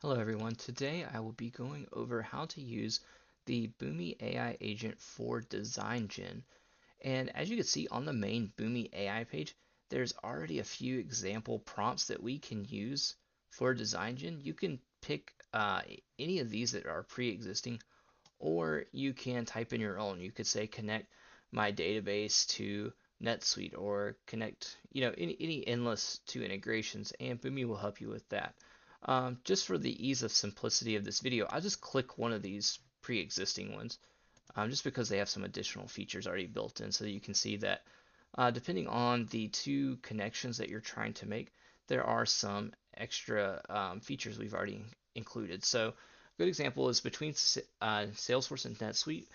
Hello everyone. Today I will be going over how to use the Boomi AI agent for DesignGen. And as you can see on the main Boomi AI page, there's already a few example prompts that we can use for DesignGen. You can pick any of these that are pre-existing, or you can type in your own. You could say connect my database to NetSuite or connect, any endless two integrations, and Boomi will help you with that. Just for the ease of simplicity of this video, I'll just click one of these pre-existing ones, just because they have some additional features already built in, so that you can see that depending on the two connections that you're trying to make, there are some extra features we've already included. So a good example is between Salesforce and NetSuite.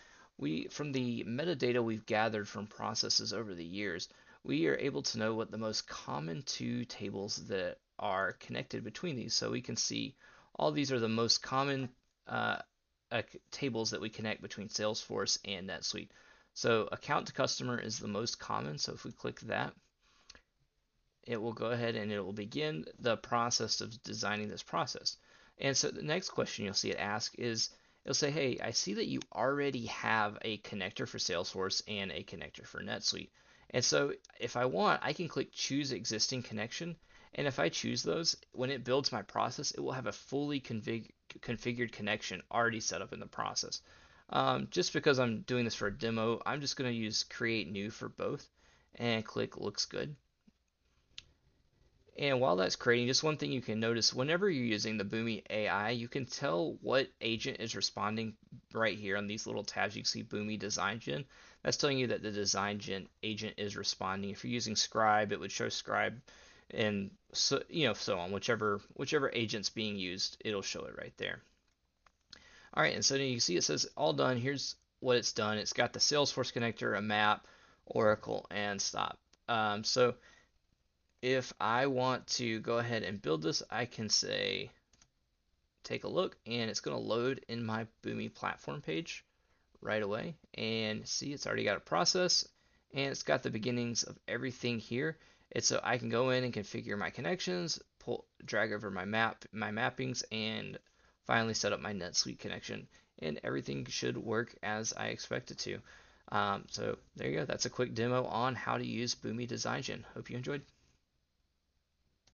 From the metadata we've gathered from processes over the years, we are able to know what the most common two tables that are connected between these. So we can see all these are the most common uh, tables that we connect between Salesforce and NetSuite. So account to customer is the most common. So if we click that, it will go ahead and it will begin the process of designing this process. And so the next question you'll see it ask is, it'll say, hey, I see that you already have a connector for Salesforce and a connector for NetSuite. And so if I want, I can click choose existing connection. And if I choose those, when it builds my process, it will have a fully configured connection already set up in the process. Just because I'm doing this for a demo, I'm just going to use create new for both and click looks good. And while that's creating, just one thing you can notice, whenever you're using the Boomi AI, you can tell what agent is responding right here on these little tabs. You can see Boomi DesignGen. That's telling you that the DesignGen agent is responding. If you're using Scribe, it would show Scribe, and so on. Whichever agent's being used, it'll show it right there. All right, and so you can see it says all done. Here's what it's done. It's got the Salesforce connector, a map, Oracle, and stop. So if I want to go ahead and build this, I can say, take a look, and it's going to load in my Boomi platform page right away. And see, it's already got a process, and it's got the beginnings of everything here. It's so I can go in and configure my connections, drag over my mappings, and finally set up my NetSuite connection. And everything should work as I expect it to. So there you go. That's a quick demo on how to use Boomi DesignGen. Hope you enjoyed.